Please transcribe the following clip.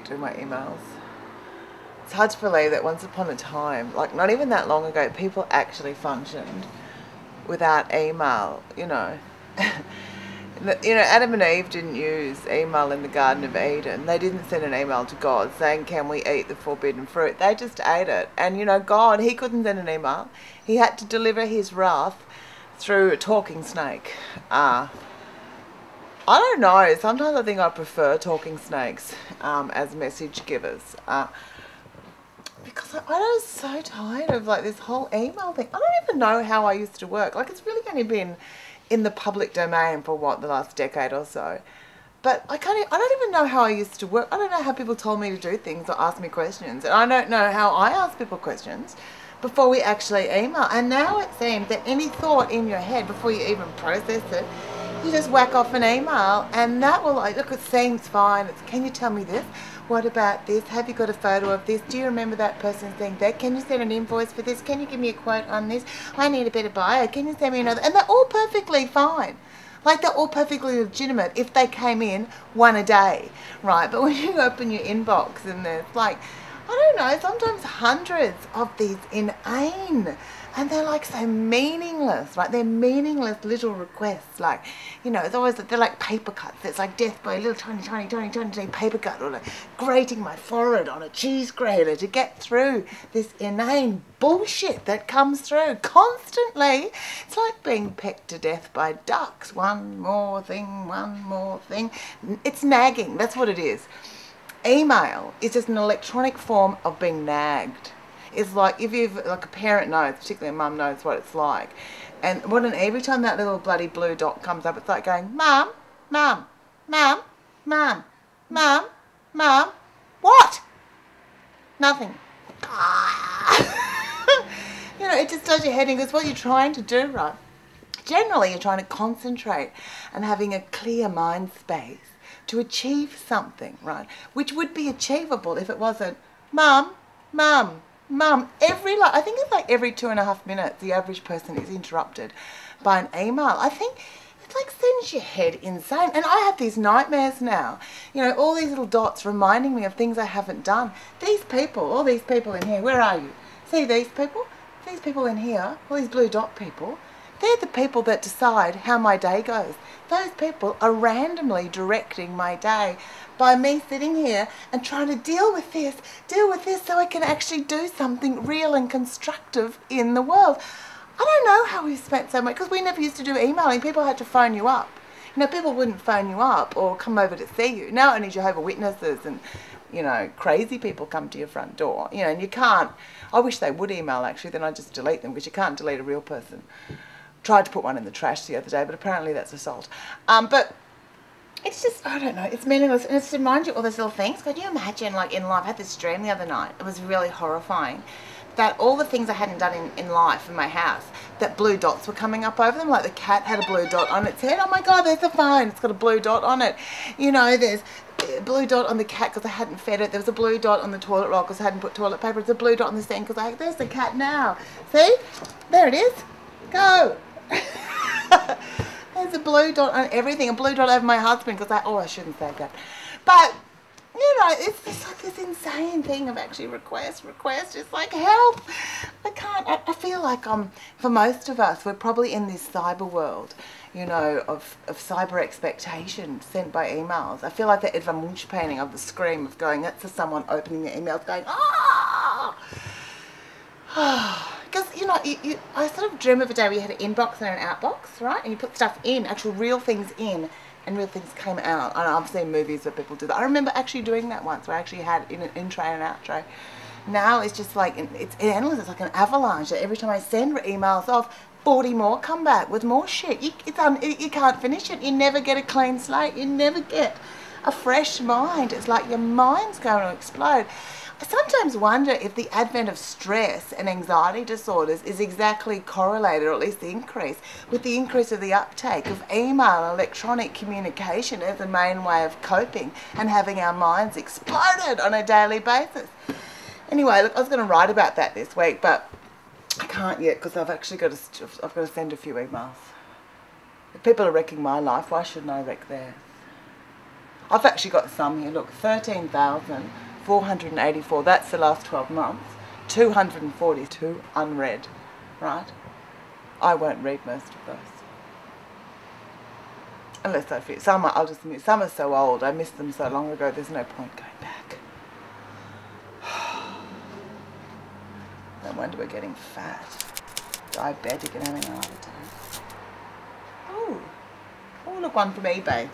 do my emails. It's hard to believe that once upon a time, like not even that long ago, people actually functioned without email, you know. Adam and Eve didn't use email in the Garden of Eden. They didn't send an email to God saying, can we eat the forbidden fruit? They just ate it. And, God, he couldn't send an email. He had to deliver his wrath through a talking snake. I don't know. Sometimes I think I prefer talking snakes as message givers. Because I was so tired of like this whole email thing. I don't even know how I used to work. Like, it's really only been in the public domain for the last decade or so. But I don't even know how I used to work. I don't know how people told me to do things or ask me questions. And I don't know how I ask people questions before we actually email. And now it seems that any thought in your head before you even process it, you just whack off an email and that will, like, look, it seems fine. Can you tell me this? What about this? Have you got a photo of this? Do you remember that person's thing there? Can you send an invoice for this? Can you give me a quote on this? I need a bit of bio. Can you send me another? And they're all perfectly fine. Like, they're all perfectly legitimate if they came in one a day, right? But when you open your inbox and there's like, I don't know, sometimes hundreds of these inane, and they're like so meaningless, right? They're meaningless little requests. Like, it's always, they're like paper cuts. It's like death by a little tiny paper cut, or like grating my forehead on a cheese grater to get through this inane bullshit that comes through constantly. It's like being pecked to death by ducks. One more thing, one more thing. It's nagging. That's what it is. Email is just an electronic form of being nagged. It's like, if you've, like, a parent knows, particularly a mum knows what it's like. And every time that little bloody blue dot comes up, it's like going, Mum, Mum, Mum, Mum, Mum, Mum, what? Nothing. It just does your head in, because what you're trying to do, right? Generally, you're trying to concentrate and having a clear mind space to achieve something, right? Which would be achievable if it wasn't, Mum, Mum, Mum. I think it's like every 2.5 minutes, the average person is interrupted by an email. I think it like sends your head insane. And I have these nightmares now. All these little dots reminding me of things I haven't done. All these people in here, where are you? See these people? These people in here, all these blue dot people, they're the people that decide how my day goes. Those people are randomly directing my day by me sitting here and trying to deal with this so I can actually do something real and constructive in the world. I don't know how we spent so much, because we never used to do emailing. People had to phone you up. People wouldn't phone you up or come over to see you. Now only Jehovah's Witnesses and, crazy people come to your front door. And you can't, I wish they would email actually, then I'd just delete them, because you can't delete a real person. Tried to put one in the trash the other day, but apparently that's assault. But it's just, I don't know, it's meaningless. And it's to remind you all those little things. Could you imagine, like, in life, I had this dream the other night. It was really horrifying. That all the things I hadn't done in life, in my house, that blue dots were coming up over them. Like, the cat had a blue dot on its head. Oh my God, there's a phone. It's got a blue dot on it. There's a blue dot on the cat because I hadn't fed it. There was a blue dot on the toilet roll because I hadn't put toilet paper. It's a blue dot on the sink because there's the cat now. See? There it is. Go. There's a blue dot on everything. A blue dot over my husband because I shouldn't say that. But, it's just like this insane thing of actually request. It's like, help. I feel like for most of us, we're probably in this cyber world, of cyber expectation sent by emails. I feel like the Edvard Munch painting of the scream of going, that's just someone opening their emails going, ah! Because, I sort of dream of a day where you had an inbox and an outbox, right? And you put stuff in, actual real things in, and real things came out. And I've seen movies where people do that. I remember actually doing that once, where I actually had an intro and an outro. Now it's just like, it's endless. It's like an avalanche. Every time I send emails off, 40 more come back with more shit. You can't finish it. You never get a clean slate. You never get a fresh mind. It's like your mind's going to explode. I sometimes wonder if the advent of stress and anxiety disorders is exactly correlated, or at least the increase, with the increase of the uptake of email and electronic communication as a main way of coping and having our minds exploded on a daily basis. Anyway, look, I was going to write about that this week, but I can't yet because I've actually got to send a few emails. If people are wrecking my life, why shouldn't I wreck theirs? I've actually got some here. Look, 13,484. That's the last 12 months. 242 unread, right? I won't read most of those. Unless I feel some I'll just admit, some are so old. I missed them so long ago. There's no point going back. No wonder we're getting fat, diabetic, and having a heart attack. Oh, look, one from eBay.